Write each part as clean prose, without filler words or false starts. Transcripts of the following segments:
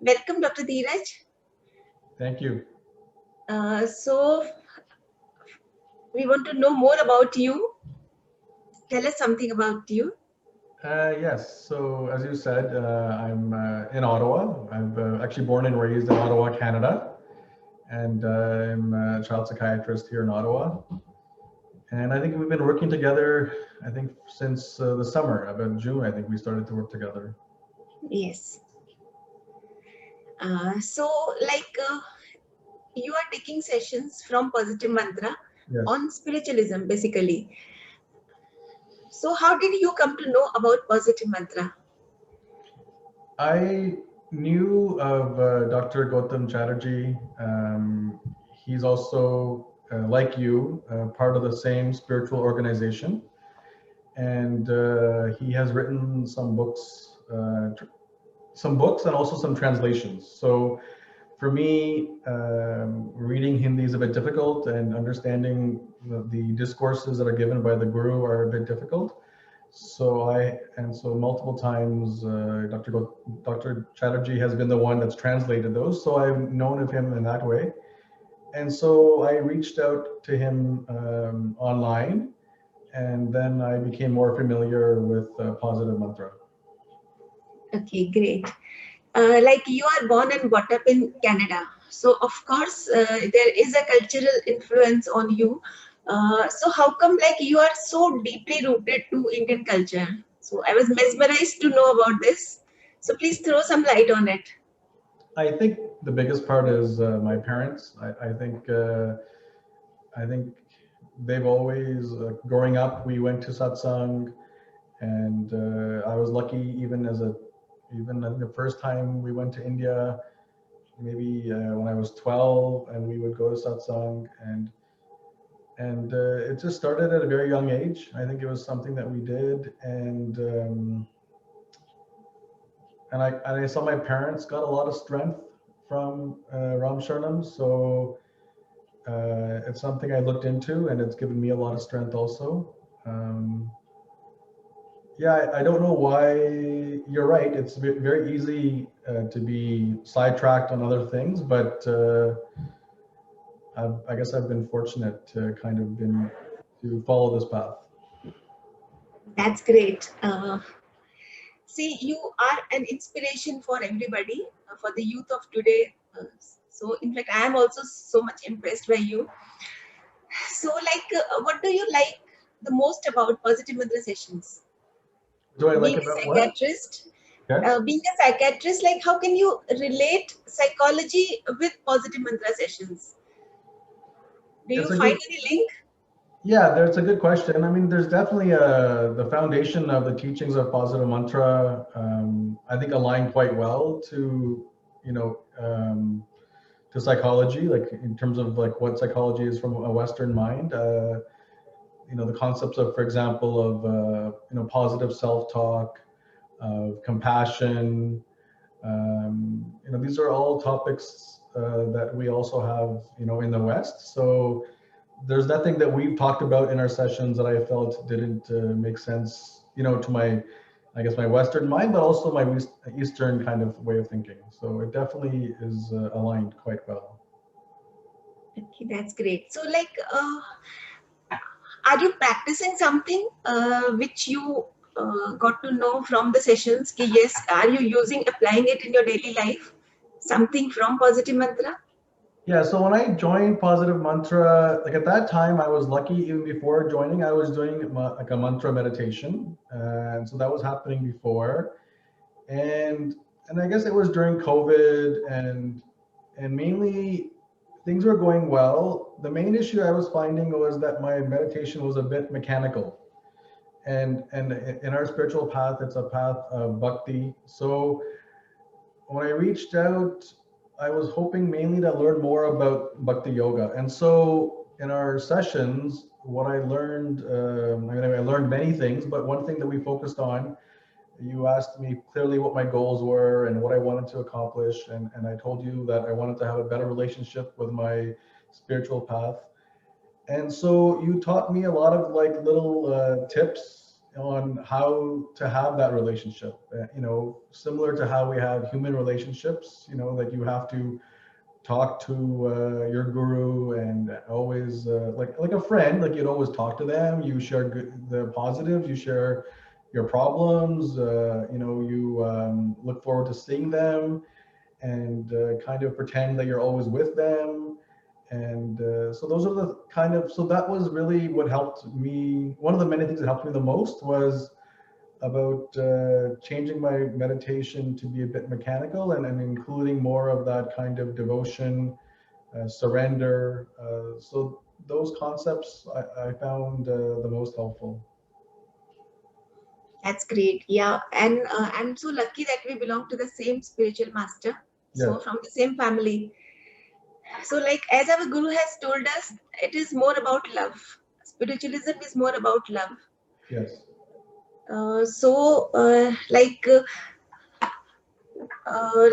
Welcome, Dr. Dheeraj. Thank you. So, we want to know more about you. Tell us something about you. Yes, so as you said, I'm in Ottawa. I'm actually born and raised in Ottawa, Canada, and I'm a child psychiatrist here in Ottawa. And I think we've been working together, I think, since the summer, about June, I think we started to work together. Yes. So, you are taking sessions from Positive Mantra Yes. on spiritualism, basically. So, how did you come to know about Positive Mantra? I knew of Dr. Gautam Chatterjee. He's also, like you, part of the same spiritual organization. And he has written some books and also some translations. So for me, reading Hindi is a bit difficult, and understanding the discourses that are given by the guru are a bit difficult. So multiple times, Dr. Chatterjee has been the one that's translated those. So I've known of him in that way. And so I reached out to him online, and then I became more familiar with Positive Mantra. Okay, great. Like you are born and brought up in Canada. So, of course, there is a cultural influence on you. So, how come like you are so deeply rooted to Indian culture? So, I was mesmerized to know about this. So, please throw some light on it. I think the biggest part is my parents. I think they've always, growing up, we went to satsang, and I was lucky even the first time we went to India, maybe when I was 12, and we would go to satsang, and it just started at a very young age. I think it was something that we did, and I saw my parents got a lot of strength from Ram Sharanam, so it's something I looked into, and it's given me a lot of strength also. Yeah, I don't know why. You're right. It's very easy to be sidetracked on other things, but I guess I've been fortunate to to follow this path. That's great. See, you are an inspiration for everybody, for the youth of today. So, in fact, I am also so much impressed by you. So, what do you like the most about Positive Mantra sessions? Do I like Being a about what? psychiatrist, Yes. being a psychiatrist, like how can you relate psychology with Positive Mantra sessions? Do you It's a find good. any link? Yeah, that's a good question. I mean, there's definitely the foundation of the teachings of Positive Mantra. I think align quite well to, you know, to psychology, like in terms of like what psychology is from a Western mind. The concepts of, for example, of positive self-talk, of compassion. These are all topics that we also have, in the West. So there's nothing that we've talked about in our sessions that I felt didn't make sense, to I guess my Western mind, but also my Eastern kind of way of thinking. So it definitely is aligned quite well. Okay, that's great. So, are you practicing something which you got to know from the sessions? Ki yes, are you applying it in your daily life? Something from Positive Mantra? Yeah, so when I joined Positive Mantra, like at that time, I was lucky. Even before joining, I was doing like a mantra meditation, and so that was happening before, and I guess it was during COVID, and mainly things were going well. The main issue I was finding was that my meditation was a bit mechanical, and in our spiritual path, it's a path of bhakti. So when I reached out, I was hoping mainly to learn more about bhakti yoga. And so in our sessions, what I learned, I learned many things, but one thing that we focused on, you asked me clearly what my goals were and what I wanted to accomplish. And I told you that I wanted to have a better relationship with my spiritual path. And so you taught me a lot of like little tips on how to have that relationship. Similar to how we have human relationships. Like you have to talk to your guru and always like a friend. Like you'd always talk to them. You share the positives. You share your problems. You look forward to seeing them and kind of pretend that you're always with them. And so those are the so that was really what helped me. One of the many things that helped me the most was about changing my meditation to be a bit mechanical and including more of that kind of devotion, surrender. So those concepts I found the most helpful. That's great. Yeah, and I'm so lucky that we belong to the same spiritual master. Yes, So from the same family. So like as our guru has told us, it is more about love. Spiritualism is more about love. yes.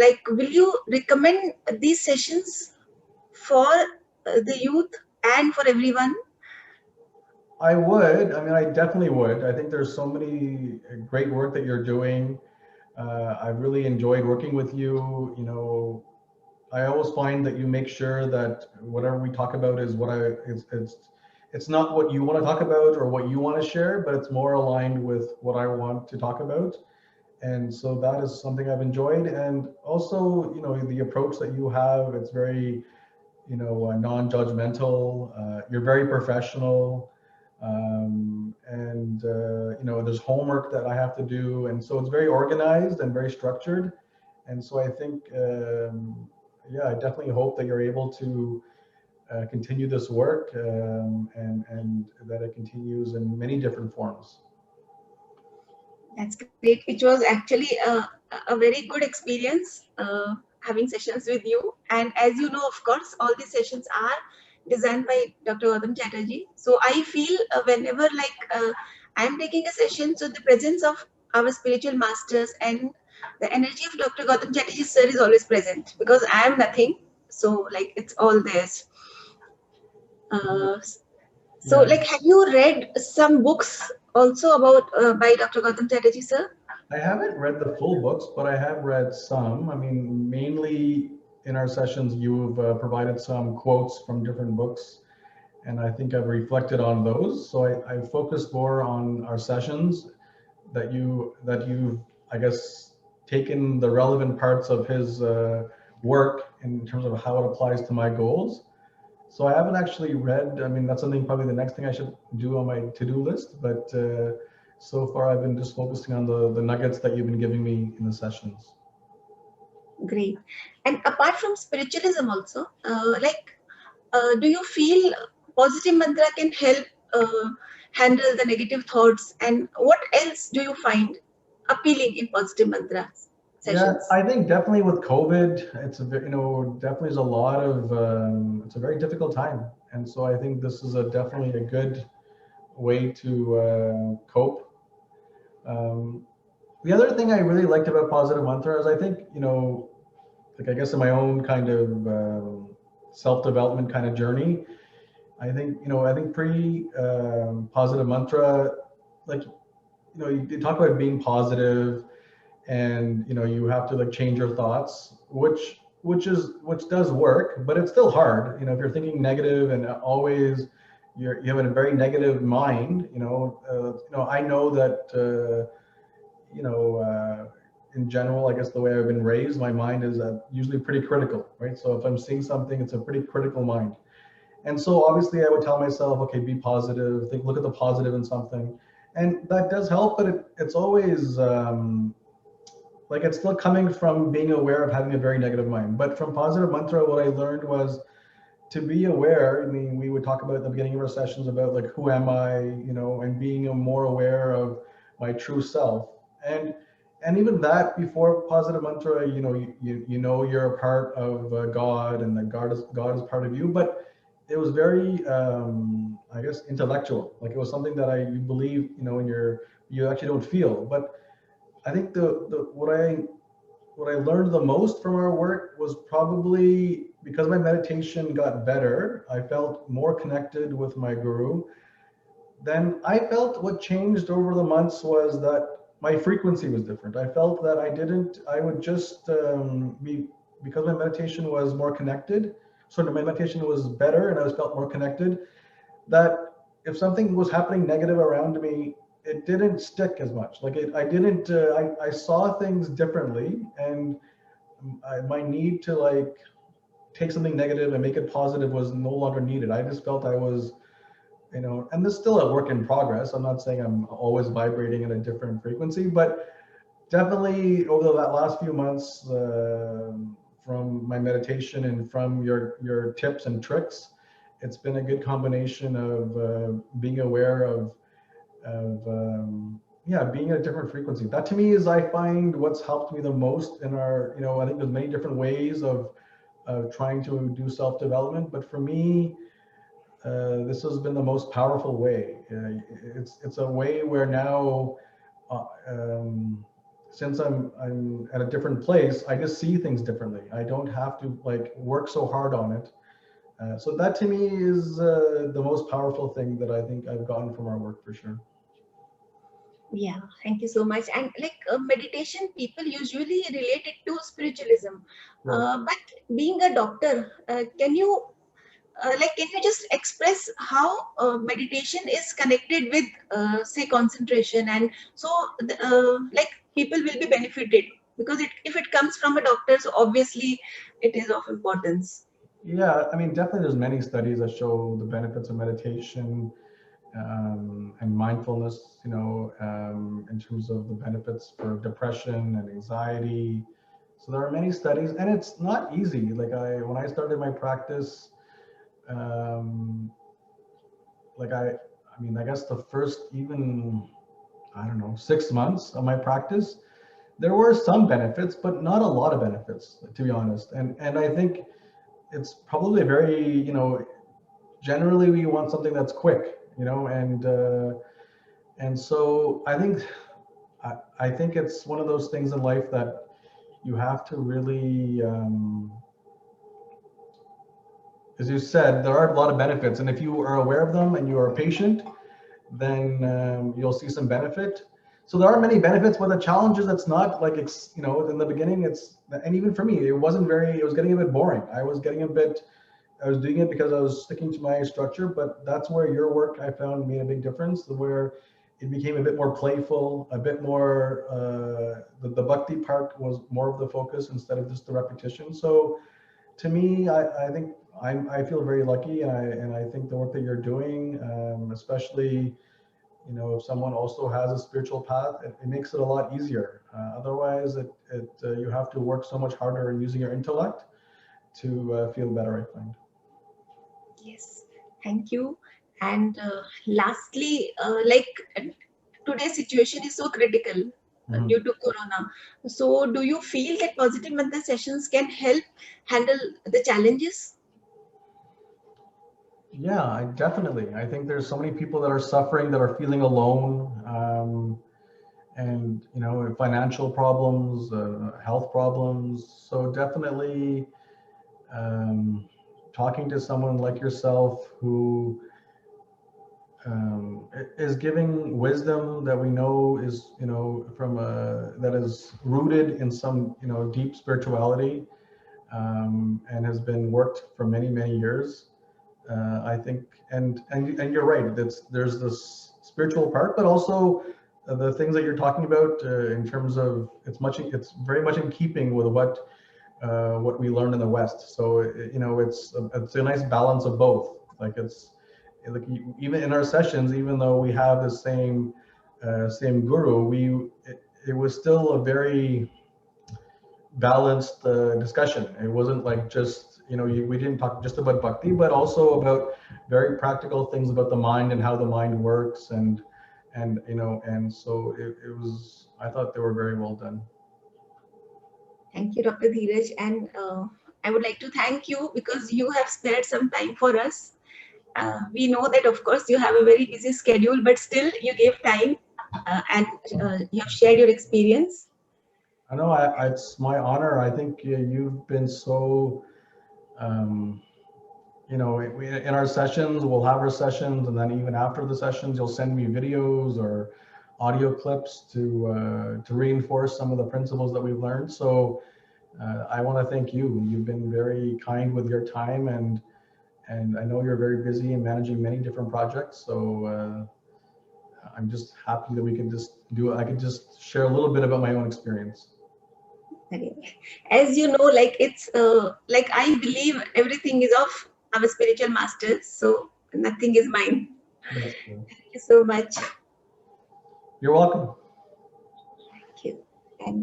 Like, will you recommend these sessions for the youth and for everyone? I would. I mean, I definitely would. I think there's so many great work that you're doing. I've really enjoyed working with you. I always find that you make sure that whatever we talk about is what it's not what you want to talk about or what you want to share, but it's more aligned with what I want to talk about. And so that is something I've enjoyed. And also, the approach that you have, it's very, non-judgmental. You're very professional. And there's homework that I have to do, and so it's very organized and very structured. And so I think, yeah, I definitely hope that you're able to continue this work, and that it continues in many different forms. That's great. It was actually a very good experience having sessions with you. And as you know, of course, all these sessions are designed by Dr. Gautam Chatterjee. So I feel whenever I'm taking a session, so the presence of our spiritual masters and the energy of Dr. Gautam Chatterjee sir is always present because I am nothing. So like it's all theirs. Uh, so, Yeah, like, have you read some books also about by Dr. Gautam Chatterjee, sir? I haven't read the full books, but I have read some. I mean, mainly in our sessions, you've provided some quotes from different books, and I think I've reflected on those. So I focused more on our sessions that you've, I guess, taken the relevant parts of his work in terms of how it applies to my goals. So I haven't actually read. I mean, that's something probably the next thing I should do on my to-do list. But so far, I've been just focusing on the nuggets that you've been giving me in the sessions. Great. And apart from spiritualism, also, do you feel positive mantra can help handle the negative thoughts? And what else do you find appealing in positive mantra Yeah, sessions? I think definitely with COVID, definitely is a lot of, it's a very difficult time. And so I think this is definitely a good way to cope. Um, the other thing I really liked about positive mantra is I think, like I guess in my own kind of self-development kind of journey, I think pre positive mantra, like, you talk about being positive, and you have to like change your thoughts, which does work, but it's still hard. If you're thinking negative and always you have a very negative mind. I know that in general, I guess the way I've been raised, my mind is usually pretty critical, right? So if I'm seeing something, it's a pretty critical mind. And so obviously I would tell myself, okay, be positive, look at the positive in something. And that does help, but it's always, like, it's still coming from being aware of having a very negative mind. But from positive mantra, what I learned was to be aware. I mean, we would talk about at the beginning of our sessions about like, who am I, and being more aware of my true self. And even that, before positive mantra, you're a part of God, and that God is part of you. But it was very, I guess, intellectual. Like, it was something that you believe, and you actually don't feel. But I think what I learned the most from our work was probably because my meditation got better. I felt more connected with my guru. then I felt what changed over the months was that my frequency was different. I felt that I would just be, because my meditation was more connected, so my meditation was better and I was felt more connected, that if something was happening negative around me, it didn't stick as much. Like I didn't, I saw things differently, and my need to like take something negative and make it positive was no longer needed. I just felt I was, and this is still a work in progress. I'm not saying I'm always vibrating at a different frequency, but definitely over that last few months, from my meditation and from your tips and tricks, it's been a good combination of being aware of yeah, being at a different frequency. That to me is, I find, what's helped me the most in our, I think there's many different ways of trying to do self-development, but for me, this has been the most powerful way. It's a way where now, uh, um, since I'm at a different place, I just see things differently. I don't have to like work so hard on it. So that to me is the most powerful thing that I think I've gotten from our work, for sure. Yeah, thank you so much. And like meditation, people usually relate it to spiritualism. Right. But being a doctor, can you just express how meditation is connected with, say, concentration, and so like people will be benefited because if it comes from a doctor, so obviously it is of importance. Yeah, I mean, definitely there's many studies that show the benefits of meditation, and mindfulness, in terms of the benefits for depression and anxiety. So there are many studies, and it's not easy. Like when I started my practice, um, like I mean, I guess the first even, I don't know, 6 months of my practice, there were some benefits, but not a lot of benefits, to be honest. And I think it's probably a very, generally we want something that's quick, and so I think it's one of those things in life that you have to really, as you said, there are a lot of benefits, and if you are aware of them and you are patient, then you'll see some benefit. So there are many benefits, but the challenge is it's not like in the beginning and even for me, it was getting a bit boring. I was doing it because I was sticking to my structure, but that's where your work, I found, made a big difference, where it became a bit more playful, a bit more, the bhakti part was more of the focus instead of just the repetition. So to me, I think I feel very lucky, and I think the work that you're doing, especially, if someone also has a spiritual path, it makes it a lot easier. Otherwise, you have to work so much harder in using your intellect to feel better, I find. Yes, thank you. And lastly, today's situation is so critical Mhm. due to Corona. So, do you feel that positive mental sessions can help handle the challenges? Yeah, I think there's so many people that are suffering, that are feeling alone, and financial problems, health problems. So definitely, um, talking to someone like yourself who is giving wisdom that we know is, from that is rooted in some, deep spirituality, and has been worked for many many years. I think, and you're right. There's this spiritual part, but also the things that you're talking about, in terms of it's very much in keeping with what we learned in the West. So it's a nice balance of both. Like like even in our sessions, even though we have the same guru, it was still a very balanced discussion. It wasn't like just, we didn't talk just about bhakti, but also about very practical things about the mind and how the mind works, and so it was. I thought they were very well done. Thank you, Dr. Dheeraj. And I would like to thank you because you have spared some time for us. We know that, of course, you have a very busy schedule, but still you gave time, and you have shared your experience. I know, it's my honor. I think you've been so, um, in our sessions, we'll have our sessions, and then even after the sessions, you'll send me videos or audio clips to reinforce some of the principles that we've learned. So I want to thank you. You've been very kind with your time, and I know you're very busy and managing many different projects. So I'm just happy that we could just I could just share a little bit about my own experience. Okay. As you know, like it's like I believe everything is of our spiritual masters, so nothing is mine. That's cool. Thank you so much. You're welcome. Thank you. And